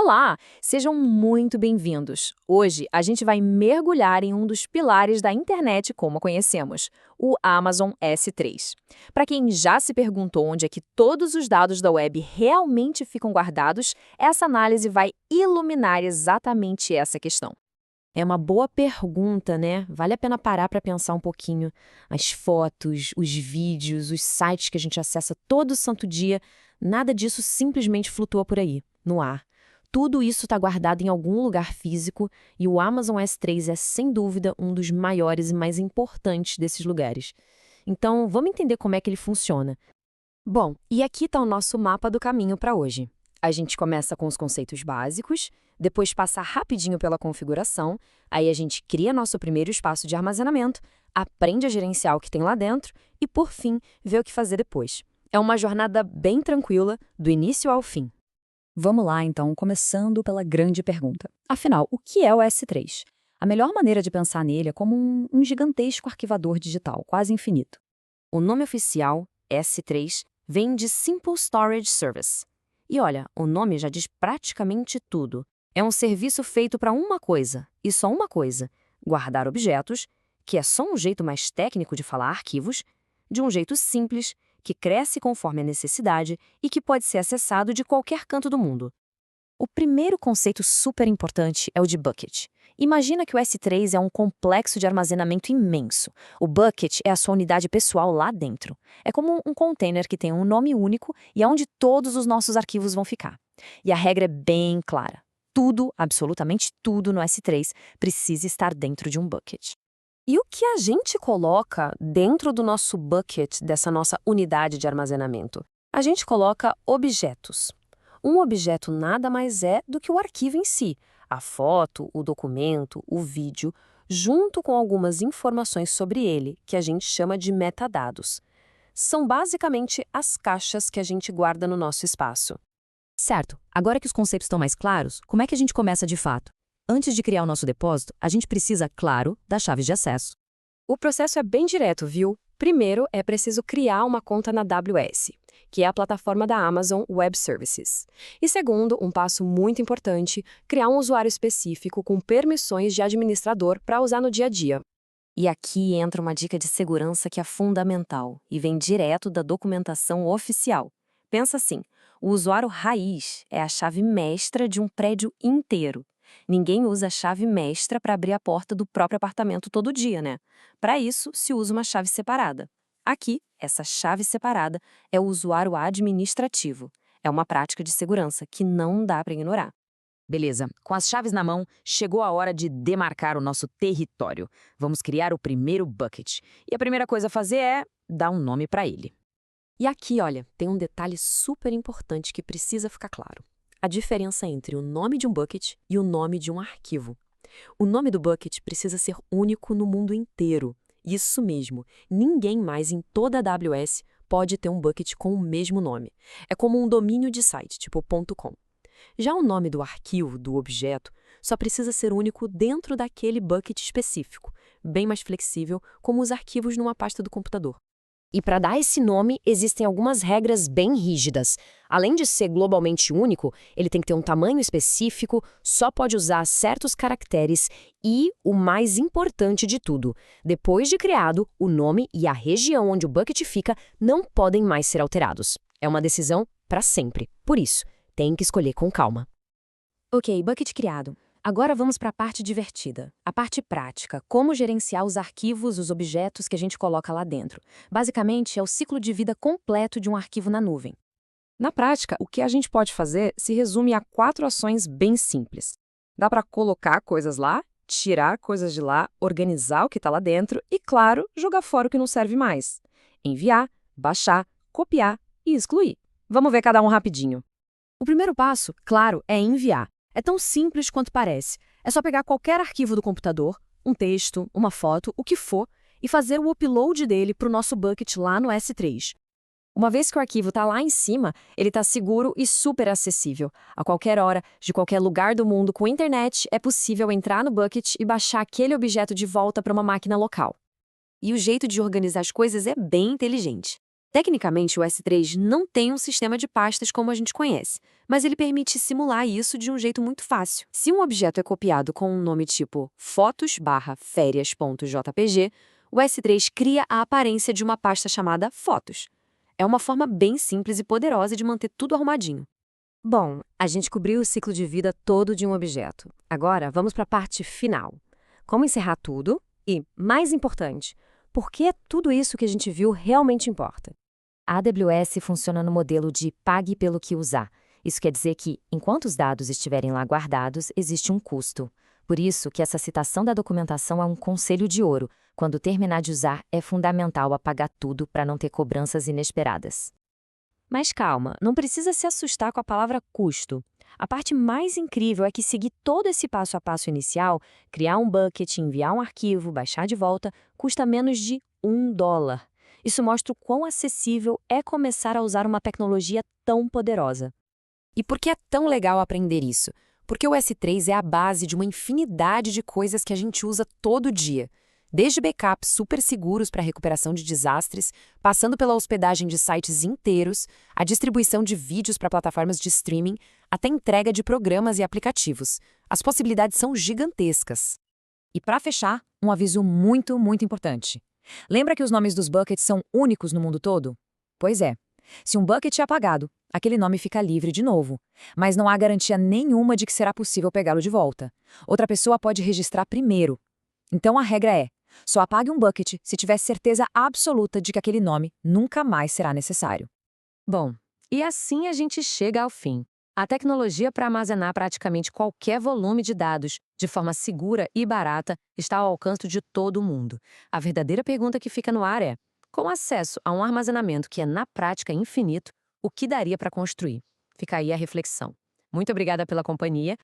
Olá, sejam muito bem-vindos. Hoje a gente vai mergulhar em um dos pilares da internet como a conhecemos, o Amazon S3. Para quem já se perguntou onde é que todos os dados da web realmente ficam guardados, essa análise vai iluminar exatamente essa questão. É uma boa pergunta, né? Vale a pena parar para pensar um pouquinho. As fotos, os vídeos, os sites que a gente acessa todo santo dia, nada disso simplesmente flutua por aí, no ar. Tudo isso está guardado em algum lugar físico e o Amazon S3 é, sem dúvida, um dos maiores e mais importantes desses lugares. Então, vamos entender como é que ele funciona. Bom, e aqui está o nosso mapa do caminho para hoje. A gente começa com os conceitos básicos, depois passa rapidinho pela configuração, aí a gente cria nosso primeiro espaço de armazenamento, aprende a gerenciar o que tem lá dentro e, por fim, vê o que fazer depois. É uma jornada bem tranquila, do início ao fim. Vamos lá, então, começando pela grande pergunta. Afinal, o que é o S3? A melhor maneira de pensar nele é como um gigantesco arquivador digital, quase infinito. O nome oficial, S3, vem de Simple Storage Service. E olha, o nome já diz praticamente tudo. É um serviço feito para uma coisa, e só uma coisa: guardar objetos, que é só um jeito mais técnico de falar arquivos, de um jeito simples, que cresce conforme a necessidade e que pode ser acessado de qualquer canto do mundo. O primeiro conceito super importante é o de bucket. Imagina que o S3 é um complexo de armazenamento imenso. O bucket é a sua unidade pessoal lá dentro. É como um container que tem um nome único e é onde todos os nossos arquivos vão ficar. E a regra é bem clara. Tudo, absolutamente tudo no S3 precisa estar dentro de um bucket. E o que a gente coloca dentro do nosso bucket, dessa nossa unidade de armazenamento? A gente coloca objetos. Um objeto nada mais é do que o arquivo em si, a foto, o documento, o vídeo, junto com algumas informações sobre ele, que a gente chama de metadados. São basicamente as caixas que a gente guarda no nosso espaço. Certo, agora que os conceitos estão mais claros, como é que a gente começa de fato? Antes de criar o nosso depósito, a gente precisa, claro, das chaves de acesso. O processo é bem direto, viu? Primeiro, é preciso criar uma conta na AWS, que é a plataforma da Amazon Web Services. E segundo, um passo muito importante, criar um usuário específico com permissões de administrador para usar no dia a dia. E aqui entra uma dica de segurança que é fundamental e vem direto da documentação oficial. Pensa assim, o usuário raiz é a chave mestra de um prédio inteiro. Ninguém usa a chave mestra para abrir a porta do próprio apartamento todo dia, né? Para isso, se usa uma chave separada. Aqui, essa chave separada é o usuário administrativo. É uma prática de segurança que não dá para ignorar. Beleza, com as chaves na mão, chegou a hora de demarcar o nosso território. Vamos criar o primeiro bucket. E a primeira coisa a fazer é dar um nome para ele. E aqui, olha, tem um detalhe super importante que precisa ficar claro. A diferença entre o nome de um bucket e o nome de um arquivo. O nome do bucket precisa ser único no mundo inteiro. Isso mesmo, ninguém mais em toda a AWS pode ter um bucket com o mesmo nome. É como um domínio de site, tipo .com. Já o nome do arquivo, do objeto, só precisa ser único dentro daquele bucket específico, bem mais flexível, como os arquivos numa pasta do computador. E para dar esse nome, existem algumas regras bem rígidas. Além de ser globalmente único, ele tem que ter um tamanho específico, só pode usar certos caracteres e, o mais importante de tudo, depois de criado, o nome e a região onde o bucket fica não podem mais ser alterados. É uma decisão para sempre. Por isso, tem que escolher com calma. Ok, bucket criado. Agora vamos para a parte divertida, a parte prática, como gerenciar os arquivos, os objetos que a gente coloca lá dentro. Basicamente, é o ciclo de vida completo de um arquivo na nuvem. Na prática, o que a gente pode fazer se resume a 4 ações bem simples. Dá para colocar coisas lá, tirar coisas de lá, organizar o que está lá dentro e, claro, jogar fora o que não serve mais. Enviar, baixar, copiar e excluir. Vamos ver cada um rapidinho. O primeiro passo, claro, é enviar. É tão simples quanto parece. É só pegar qualquer arquivo do computador, um texto, uma foto, o que for, e fazer o upload dele para o nosso bucket lá no S3. Uma vez que o arquivo está lá em cima, ele está seguro e super acessível. A qualquer hora, de qualquer lugar do mundo com internet, é possível entrar no bucket e baixar aquele objeto de volta para uma máquina local. E o jeito de organizar as coisas é bem inteligente. Tecnicamente, o S3 não tem um sistema de pastas como a gente conhece, mas ele permite simular isso de um jeito muito fácil. Se um objeto é copiado com um nome tipo fotos/férias.jpg, o S3 cria a aparência de uma pasta chamada Fotos. É uma forma bem simples e poderosa de manter tudo arrumadinho. Bom, a gente cobriu o ciclo de vida todo de um objeto. Agora, vamos para a parte final. Como encerrar tudo e, mais importante, por que tudo isso que a gente viu realmente importa? A AWS funciona no modelo de pague pelo que usar. Isso quer dizer que, enquanto os dados estiverem lá guardados, existe um custo. Por isso que essa citação da documentação é um conselho de ouro. Quando terminar de usar, é fundamental apagar tudo para não ter cobranças inesperadas. Mas calma, não precisa se assustar com a palavra custo. A parte mais incrível é que seguir todo esse passo a passo inicial, criar um bucket, enviar um arquivo, baixar de volta, custa menos de $1. Isso mostra o quão acessível é começar a usar uma tecnologia tão poderosa. E por que é tão legal aprender isso? Porque o S3 é a base de uma infinidade de coisas que a gente usa todo dia. Desde backups super seguros para recuperação de desastres, passando pela hospedagem de sites inteiros, a distribuição de vídeos para plataformas de streaming, até entrega de programas e aplicativos. As possibilidades são gigantescas. E para fechar, um aviso muito, muito importante. Lembra que os nomes dos buckets são únicos no mundo todo? Pois é. Se um bucket é apagado, aquele nome fica livre de novo. Mas não há garantia nenhuma de que será possível pegá-lo de volta. Outra pessoa pode registrar primeiro. Então a regra é: só apague um bucket se tiver certeza absoluta de que aquele nome nunca mais será necessário. Bom, e assim a gente chega ao fim. A tecnologia para armazenar praticamente qualquer volume de dados de forma segura e barata está ao alcance de todo mundo. A verdadeira pergunta que fica no ar é: com acesso a um armazenamento que é na prática infinito, o que daria para construir? Fica aí a reflexão. Muito obrigada pela companhia.